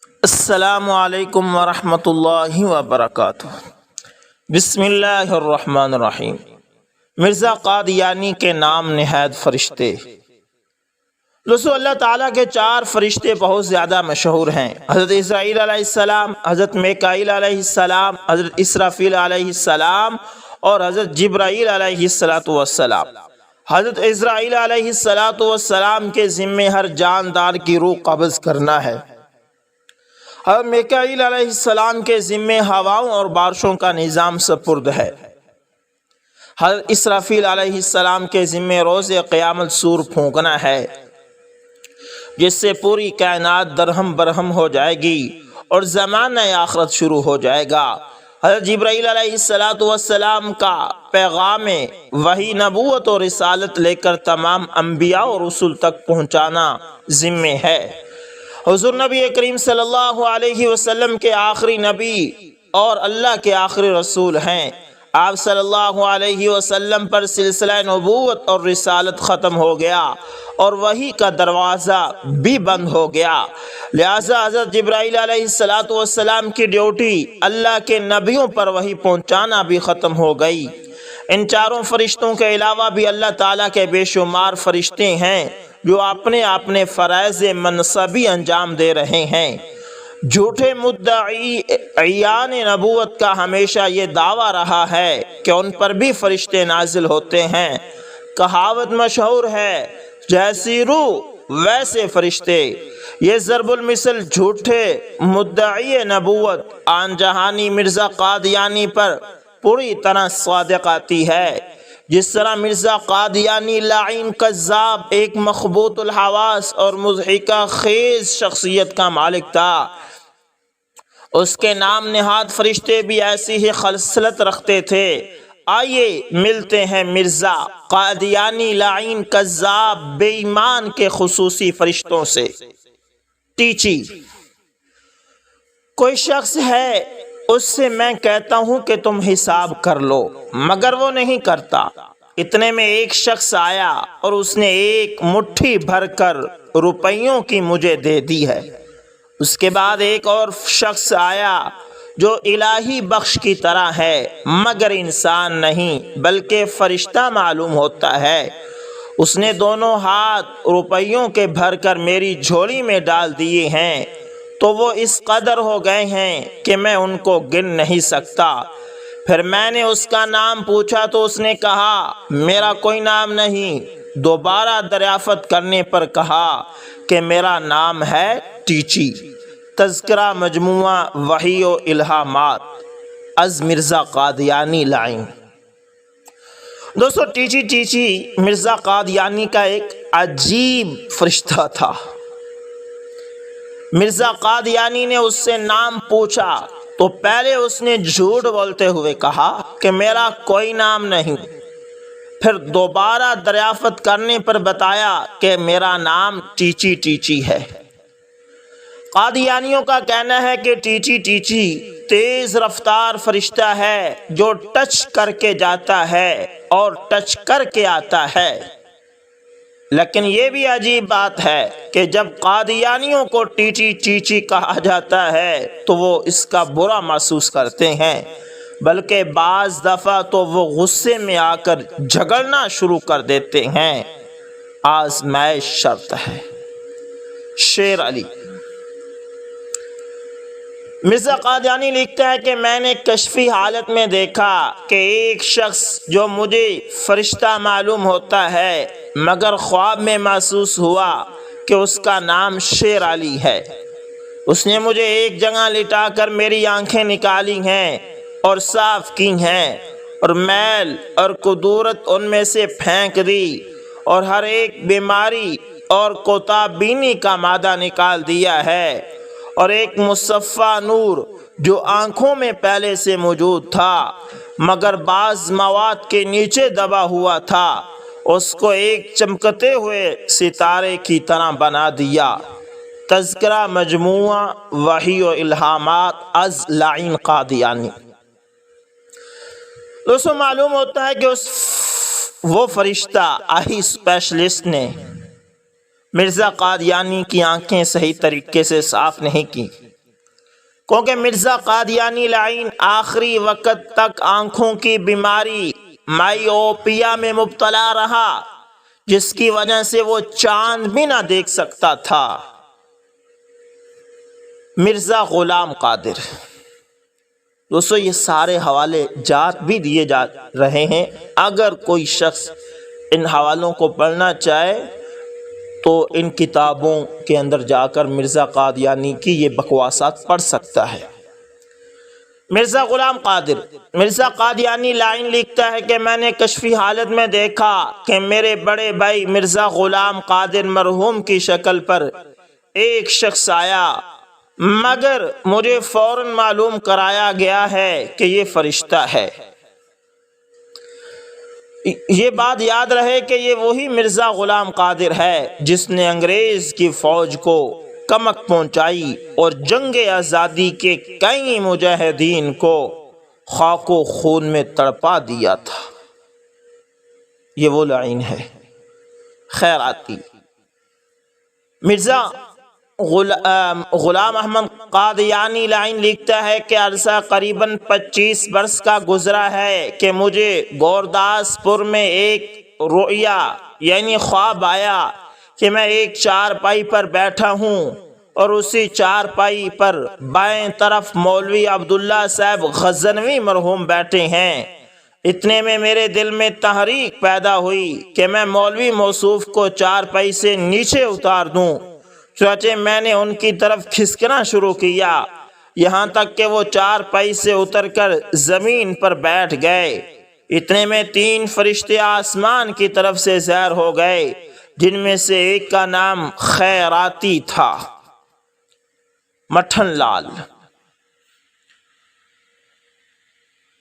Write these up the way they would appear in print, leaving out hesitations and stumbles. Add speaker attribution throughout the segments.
Speaker 1: السلام علیکم ورحمۃ اللہ وبرکاتہ۔ بسم اللہ الرحمن الرحیم۔ مرزا قادیانی کے نام نہاد فرشتے۔ دوستو، اللہ تعالیٰ کے 4 فرشتے بہت زیادہ مشہور ہیں۔ حضرت اسرائیل علیہ السلام، حضرت میکائیل علیہ السلام، حضرت اسرافیل علیہ السلام اور حضرت جبرائیل علیہ السلام۔ حضرت اسرائیل علیہ السلام کے ذمے ہر جاندار کی روح قبض کرنا ہے۔ حضرت میکائیل علیہ السلام کے ذمے ہواؤں اور بارشوں کا نظام سپرد ہے۔ حضرت اسرافیل علیہ السلام کے ذمے روز قیامت سور پھونکنا ہے، جس سے پوری کائنات درہم برہم ہو جائے گی اور زمانہ آخرت شروع ہو جائے گا۔ حضرت جبرائیل علیہ السلام کا پیغام وحی نبوت اور رسالت لے کر تمام انبیاء اور رسول تک پہنچانا ذمہ ہے۔ حضور نبی کریم صلی اللہ علیہ وسلم کے آخری نبی اور اللہ کے آخری رسول ہیں۔ آپ صلی اللہ علیہ وسلم پر سلسلہ نبوت اور رسالت ختم ہو گیا اور وحی کا دروازہ بھی بند ہو گیا، لہذا حضرت جبرائیل علیہ السلام کی ڈیوٹی اللہ کے نبیوں پر وحی پہنچانا بھی ختم ہو گئی۔ ان 4 فرشتوں کے علاوہ بھی اللہ تعالیٰ کے بے شمار فرشتے ہیں جو اپنے فرائض منصبی انجام دے رہے ہیں۔ جھوٹے مدعیان نبوت کا ہمیشہ یہ دعویٰ رہا ہے کہ ان پر بھی فرشتے نازل ہوتے ہیں۔ کہاوت مشہور ہے، جیسی روح ویسے فرشتے۔ یہ ضرب المثل جھوٹے مدعی نبوت آن جہانی مرزا قادیانی پر پوری طرح صادق آتی ہے۔ جس طرح مرزا قادیانی لعین کذاب ایک مخبوط الحواس اور مضحکہ خیز شخصیت کا مالک تھا، اس کے نام نہاد فرشتے بھی ایسی ہی خصلت رکھتے تھے۔ آئیے ملتے ہیں مرزا قادیانی لعین کذاب بے ایمان کے خصوصی فرشتوں سے۔ ٹیچی: کوئی شخص ہے، اس سے میں کہتا ہوں کہ تم حساب کر لو، مگر وہ نہیں کرتا۔ اتنے میں ایک شخص آیا اور اس نے 1 مٹھی بھر کر روپیوں کی مجھے دے دی ہے۔ اس کے بعد ایک اور شخص آیا جو الہی بخش کی طرح ہے، مگر انسان نہیں بلکہ فرشتہ معلوم ہوتا ہے۔ اس نے دونوں ہاتھ روپیوں کے بھر کر میری جھولی میں ڈال دیے ہیں، تو وہ اس قدر ہو گئے ہیں کہ میں ان کو گن نہیں سکتا۔ پھر میں نے اس کا نام پوچھا تو اس نے کہا، میرا کوئی نام نہیں۔ دوبارہ دریافت کرنے پر کہا کہ میرا نام ہے ٹیچی۔ تذکرہ مجموعہ وحی و الہامات از مرزا قادیانی لعین۔ دوستو، ٹیچی مرزا قادیانی کا ایک عجیب فرشتہ تھا۔ مرزا قادیانی نے اس سے نام پوچھا تو پہلے اس نے جھوٹ بولتے ہوئے کہا کہ میرا کوئی نام نہیں۔ پھر دوبارہ دریافت کرنے پر بتایا کہ میرا نام ٹیچی ہے۔ قادیانیوں کا کہنا ہے کہ ٹیچی تیز رفتار فرشتہ ہے جو ٹچ کر کے جاتا ہے اور ٹچ کر کے آتا ہے۔ لیکن یہ بھی عجیب بات ہے کہ جب قادیانیوں کو ٹیچی کہا جاتا ہے تو وہ اس کا برا محسوس کرتے ہیں، بلکہ بعض دفعہ تو وہ غصے میں آ کر جھگڑنا شروع کر دیتے ہیں۔ آزمائش شرط ہے۔ شیر علی: مرزا قادیانی لکھتا ہے کہ میں نے کشفی حالت میں دیکھا کہ ایک شخص جو مجھے فرشتہ معلوم ہوتا ہے، مگر خواب میں محسوس ہوا کہ اس کا نام شیر علی ہے۔ اس نے مجھے ایک جگہ لٹا کر میری آنکھیں نکالی ہیں اور صاف کی ہیں، اور میل اور کدورت ان میں سے پھینک دی، اور ہر ایک بیماری اور کوتا بینی کا مادہ نکال دیا ہے، اور ایک مصفہ نور جو آنکھوں میں پہلے سے موجود تھا مگر بعض مواد کے نیچے دبا ہوا تھا، اس کو ایک چمکتے ہوئے ستارے کی طرح بنا دیا۔ تذکرہ مجموعہ وحی و الہامات از لعین قادیانی۔ دوستو، معلوم ہوتا ہے کہ وہ فرشتہ آئی اسپیشلسٹ نے مرزا قادیانی کی آنکھیں صحیح طریقے سے صاف نہیں کی، کیونکہ مرزا قادیانی لعین آخری وقت تک آنکھوں کی بیماری مائیوپیا میں مبتلا رہا، جس کی وجہ سے وہ چاند بھی نہ دیکھ سکتا تھا۔ مرزا غلام قادر، دوستو یہ سارے حوالے جات بھی دیے جا رہے ہیں، اگر کوئی شخص ان حوالوں کو پڑھنا چاہے تو ان کتابوں کے اندر جا کر مرزا قادیانی کی یہ بکواسات پڑھ سکتا ہے۔ مرزا غلام قادر، مرزا قادیانی لائن لکھتا ہے کہ میں نے کشفی حالت میں دیکھا کہ میرے بڑے بھائی مرزا غلام قادر مرحوم کی شکل پر ایک شخص آیا، مگر مجھے فوراً معلوم کرایا گیا ہے کہ یہ فرشتہ ہے۔ یہ بات یاد رہے کہ یہ وہی مرزا غلام قادر ہے جس نے انگریز کی فوج کو کمک پہنچائی اور جنگ آزادی کے کئی مجاہدین کو خاک و خون میں تڑپا دیا تھا۔ یہ وہ لعین ہے خیراتی۔ مرزا غلام احمد قادیانی لائن لکھتا ہے کہ عرصہ قریباً 25 برس کا گزرا ہے کہ مجھے گورداس پور میں ایک رؤیا یعنی خواب آیا کہ میں ایک چارپائی پر بیٹھا ہوں اور اسی چارپائی پر بائیں طرف مولوی عبداللہ صاحب غزنوی مرحوم بیٹھے ہیں۔ اتنے میں میرے دل میں تحریک پیدا ہوئی کہ میں مولوی موصوف کو چارپائی سے نیچے اتار دوں، چنانچہ میں نے ان کی طرف کھسکنا شروع کیا، یہاں تک کہ وہ چارپائی سے اتر کر زمین پر بیٹھ گئے۔ اتنے میں 3 فرشتے آسمان کی طرف سے ظاہر ہو گئے، جن میں سے ایک کا نام خیراتی تھا۔ مٹھن لال۔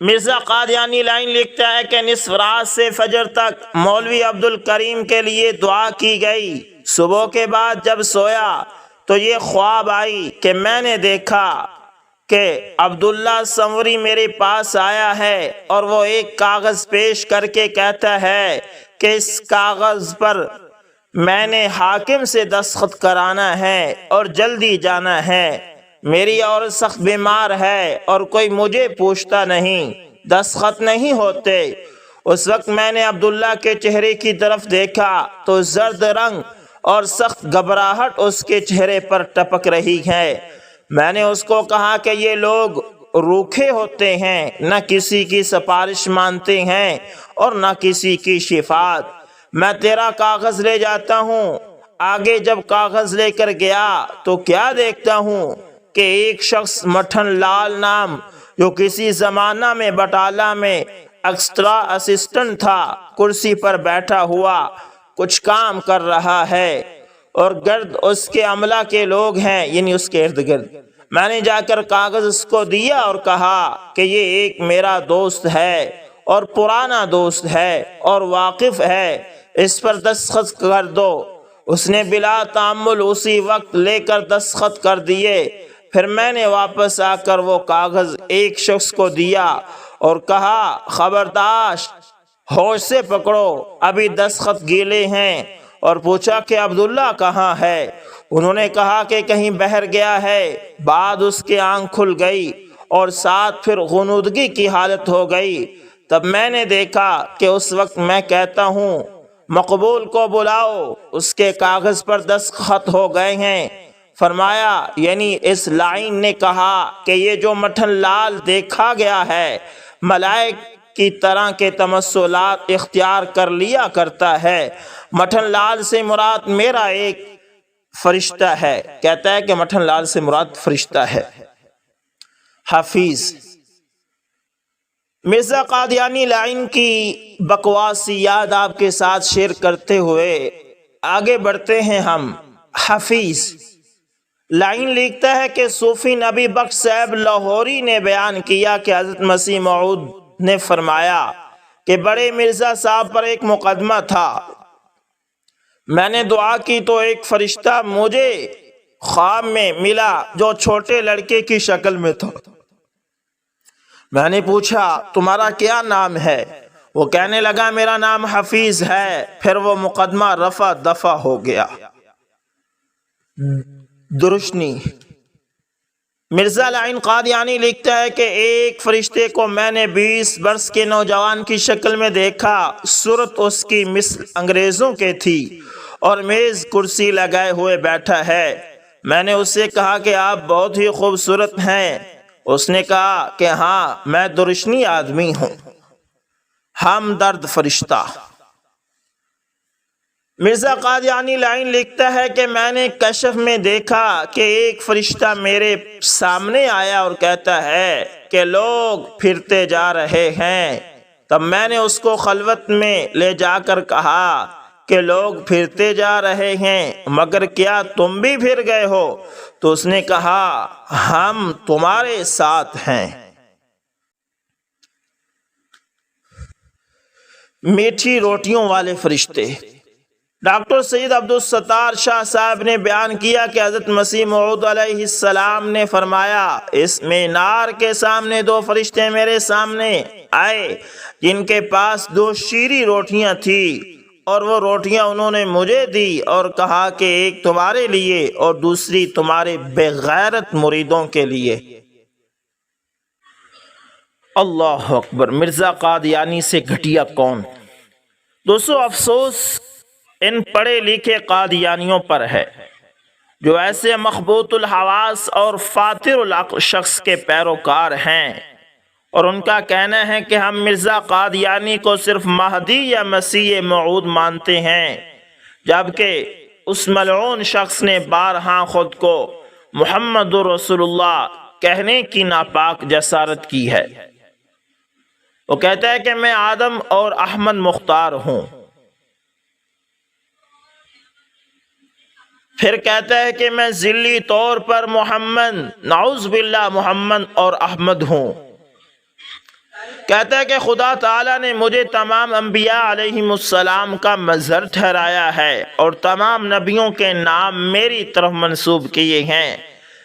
Speaker 1: مرزا قادیانی لائن لکھتا ہے کہ نصف رات سے فجر تک مولوی عبدالکریم کے لیے دعا کی گئی۔ صبح کے بعد جب سویا تو یہ خواب آئی کہ میں نے دیکھا کہ عبداللہ سنوری میرے پاس آیا ہے اور وہ ایک کاغذ پیش کر کے کہتا ہے کہ اس کاغذ پر میں نے حاکم سے دستخط کرانا ہے اور جلدی جانا ہے، میری عورت سخت بیمار ہے اور کوئی مجھے پوچھتا نہیں، دستخط نہیں ہوتے۔ اس وقت میں نے عبداللہ کے چہرے کی طرف دیکھا تو زرد رنگ اور سخت گھبراہٹ اس کے چہرے پر ٹپک رہی ہے۔ میں نے اس کو کہا کہ یہ لوگ روکھے ہوتے ہیں، نہ کسی کی سفارش مانتے ہیں اور نہ کسی کی شفاعت۔ میں تیرا کاغذ لے جاتا ہوں۔ آگے جب کاغذ لے کر گیا تو کیا دیکھتا ہوں کہ ایک شخص مٹھن لال نام، جو کسی زمانہ میں بٹالہ میں ایکسٹرا اسسٹنٹ تھا، کرسی پر بیٹھا ہوا کچھ کام کر رہا ہے اور گرد اس کے عملہ کے لوگ ہیں، یعنی اس کے ارد گرد۔ میں نے جا کر کاغذ اس کو دیا اور کہا کہ یہ ایک میرا دوست ہے اور پرانا دوست ہے اور واقف ہے، اس پر دستخط کر دو۔ اس نے بلا تامل اسی وقت لے کر دستخط کر دیے۔ پھر میں نے واپس آ کر وہ کاغذ ایک شخص کو دیا اور کہا خبردار، ہوش سے پکڑو، ابھی دستخط گیلے ہیں، اور پوچھا کہ عبداللہ کہاں ہے؟ انہوں نے کہا کہ کہیں بہر گیا ہے۔ بعد اس کی آنکھ کھل گئی اور ساتھ پھر غنودگی کی حالت ہو گئی۔ تب میں نے دیکھا کہ اس وقت میں کہتا ہوں مقبول کو بلاؤ، اس کے کاغذ پر دستخط ہو گئے ہیں۔ فرمایا یعنی اس لائن نے کہا کہ یہ جو مٹھن لال دیکھا گیا ہے ملائک کی طرح کے تمثلات اختیار کر لیا کرتا ہے۔ مٹھن لال سے مراد میرا ایک فرشتہ ہے۔ کہتا ہے کہ مٹھن لال سے مراد فرشتہ ہے۔ حفیظ۔ مرزا قادیانی لائن کی بکواسیات آپ کے ساتھ شیئر کرتے ہوئے آگے بڑھتے ہیں ہم۔ حفیظ لائن لکھتا ہے کہ صوفی نبی بخش صاحب لاہوری نے بیان کیا کہ حضرت مسیح موعود نے فرمایا کہ بڑے مرزا صاحب پر ایک مقدمہ تھا، میں نے دعا کی تو ایک فرشتہ مجھے خواب میں ملا جو چھوٹے لڑکے کی شکل میں تھا۔ میں نے پوچھا تمہارا کیا نام ہے؟ وہ کہنے لگا میرا نام حفیظ ہے۔ پھر وہ مقدمہ رفع دفع ہو گیا۔ درشنی۔ مرزا لعین قادیانی لکھتا ہے کہ ایک فرشتے کو میں نے 20 برس کے نوجوان کی شکل میں دیکھا، صورت اس کی مثل انگریزوں کے تھی اور میز کرسی لگائے ہوئے بیٹھا ہے۔ میں نے اس سے کہا کہ آپ بہت ہی خوبصورت ہیں۔ اس نے کہا کہ ہاں، میں درشنی آدمی ہوں، ہمدرد فرشتہ۔ مرزا قادیانی لعین لکھتا ہے کہ میں نے کشف میں دیکھا کہ ایک فرشتہ میرے سامنے آیا اور کہتا ہے کہ لوگ پھرتے جا رہے ہیں۔ تب میں نے اس کو خلوت میں لے جا کر کہا کہ لوگ پھرتے جا رہے ہیں، مگر کیا تم بھی پھر گئے ہو؟ تو اس نے کہا ہم تمہارے ساتھ ہیں۔ میٹھی روٹیوں والے فرشتے۔ ڈاکٹر سید عبدالستار شاہ صاحب نے بیان کیا کہ حضرت مسیح موعود علیہ السلام نے فرمایا، اس مینار کے سامنے 2 فرشتے میرے سامنے آئے جن کے پاس 2 شیریں روٹیاں تھیں، اور وہ روٹیاں انہوں نے مجھے دی اور کہا کہ ایک تمہارے لیے اور دوسری تمہارے بے غیرت مریدوں کے لیے۔ اللہ اکبر! مرزا قادیانی سے گھٹیا کون؟ دوستو، افسوس ان پڑھے لکھے قادیانیوں پر ہے جو ایسے مخبوط الحواس اور فاتر العقل شخص کے پیروکار ہیں، اور ان کا کہنا ہے کہ ہم مرزا قادیانی کو صرف مہدی یا مسیح موعود مانتے ہیں، جبکہ اس ملعون شخص نے بارہا خود کو محمد رسول اللہ کہنے کی ناپاک جسارت کی ہے۔ وہ کہتا ہے کہ میں آدم اور احمد مختار ہوں، پھر کہتا ہے کہ میں ذلی طور پر محمد، نعوذ باللہ، محمد اور احمد ہوں۔ کہتا ہے کہ خدا تعالیٰ نے مجھے تمام انبیاء علیہم السلام کا مظہر ٹھہرایا ہے اور تمام نبیوں کے نام میری طرف منسوب کیے ہیں۔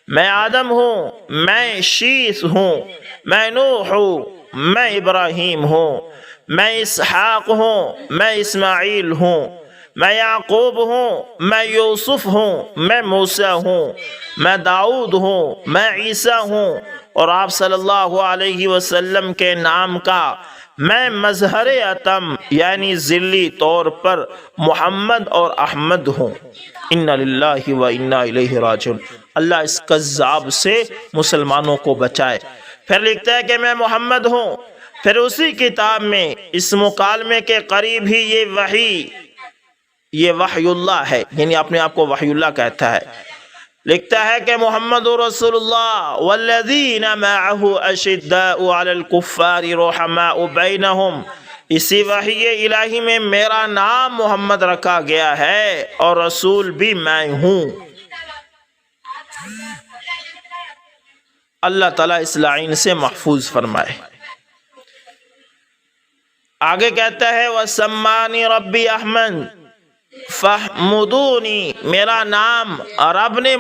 Speaker 1: میں آدم ہوں، میں شیث ہوں، میں نوح ہوں، میں ابراہیم ہوں، میں اسحاق ہوں، میں اسماعیل ہوں، میں یعقوب ہوں، میں یوسف ہوں، میں موسیٰ ہوں، میں داؤد ہوں، میں عیسیٰ ہوں، اور آپ صلی اللہ علیہ وسلم کے نام کا میں مظہر اتم یعنی ذلی طور پر محمد اور احمد ہوں۔ انا للہ و انا الیہ راجعون۔ اللہ اس کذاب سے مسلمانوں کو بچائے۔ پھر لکھتا ہے کہ میں محمد ہوں۔ پھر اسی کتاب میں اس مکالمے کے قریب ہی یہ وحی اللہ ہے، یعنی اپنے آپ کو وحی اللہ کہتا ہے، لکھتا ہے کہ محمد رسول اللہ والذین معہ اشداء علی الکفار رحماء بینہم۔ اسی وحی الہی میں میرا نام محمد رکھا گیا ہے اور رسول بھی میں ہوں۔ اللہ تعالیٰ اس لعین سے محفوظ فرمائے۔ آگے کہتا ہے وَسَمَّانِ رَبِّ احمد فَحْمُدُونِی، میرا نام رب نے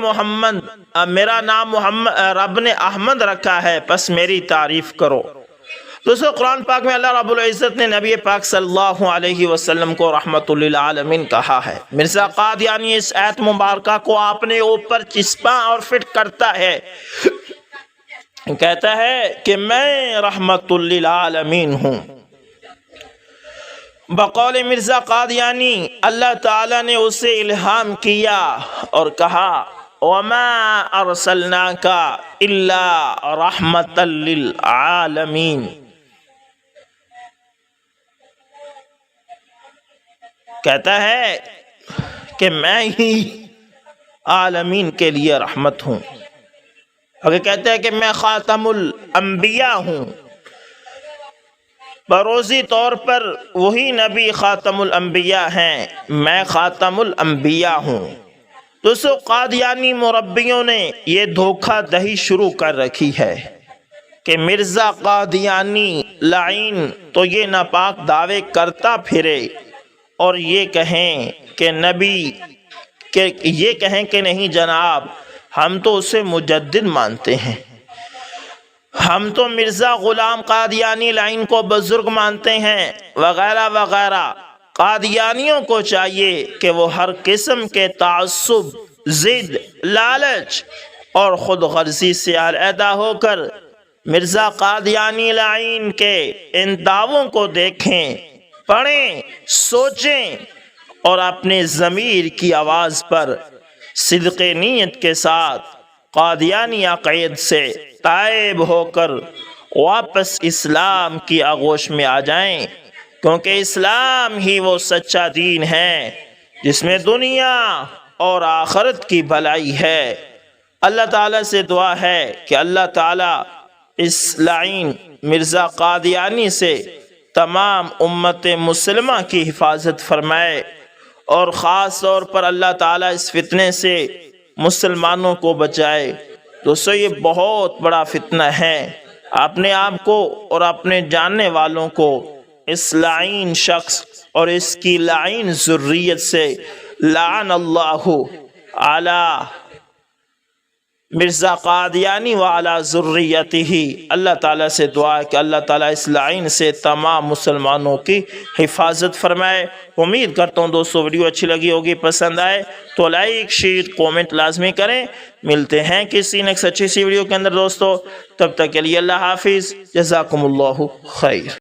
Speaker 1: رب نے احمد رکھا ہے، پس میری تعریف کرو۔ دوستو، قرآن پاک میں اللہ رب العزت نے نبی پاک صلی اللہ علیہ وسلم کو رحمت للعالمین کہا ہے۔ مرزا قادیانی اس آیت مبارکہ کو اپنے اوپر چسپاں اور فٹ کرتا ہے، کہتا ہے کہ میں رحمت للعالمین ہوں۔ بقول مرزا قادیانی اللہ تعالیٰ نے اسے الہام کیا اور کہا وَمَا أَرْسَلْنَاكَ إِلَّا رَحْمَةً لِلْعَالَمِينَ، کہتا ہے کہ میں ہی عالمین کے لیے رحمت ہوں۔ اگر کہتا ہے کہ میں خاتم الانبیاء ہوں، بروزی طور پر وہی نبی خاتم الانبیاء ہیں، میں خاتم الانبیاء ہوں۔ دوستو، قادیانی مربیوں نے یہ دھوکہ دہی شروع کر رکھی ہے کہ مرزا قادیانی لعین تو یہ ناپاک دعوے کرتا پھرے اور یہ کہیں کہ نہیں جناب، ہم تو اسے مجدد مانتے ہیں، ہم تو مرزا غلام قادیانی لعین کو بزرگ مانتے ہیں، وغیرہ وغیرہ۔ قادیانیوں کو چاہیے کہ وہ ہر قسم کے تعصب، ضد، لالچ اور خود غرضی سے علیحدہ ہو کر مرزا قادیانی لعین کے ان دعووں کو دیکھیں، پڑھیں، سوچیں اور اپنے ضمیر کی آواز پر صدق نیت کے ساتھ قادیانی عقائد سے تائب ہو کر واپس اسلام کی آغوش میں آ جائیں، کیونکہ اسلام ہی وہ سچا دین ہے جس میں دنیا اور آخرت کی بھلائی ہے۔ اللہ تعالیٰ سے دعا ہے کہ اللہ تعالیٰ اس لعین مرزا قادیانی سے تمام امت مسلمہ کی حفاظت فرمائے، اور خاص طور پر اللہ تعالیٰ اس فتنے سے مسلمانوں کو بچائے۔ دوستو یہ بہت بڑا فتنہ ہے، اپنے آپ کو اور اپنے جاننے والوں کو اس لعین شخص اور اس کی لعین ذریت سے لعن اللہ علی مرزا قادیانی وعلی ذریتہ۔ اللہ تعالیٰ سے دعا ہے کہ اللہ تعالیٰ اس لعین سے تمام مسلمانوں کی حفاظت فرمائے۔ امید کرتا ہوں دوستو ویڈیو اچھی لگی ہوگی، پسند آئے تو لائک، شیئر، کومنٹ لازمی کریں۔ ملتے ہیں کسی نیکسٹ اچھی سی ویڈیو کے اندر دوستو، تب تک کے لیے اللہ حافظ، جزاکم اللہ خیر۔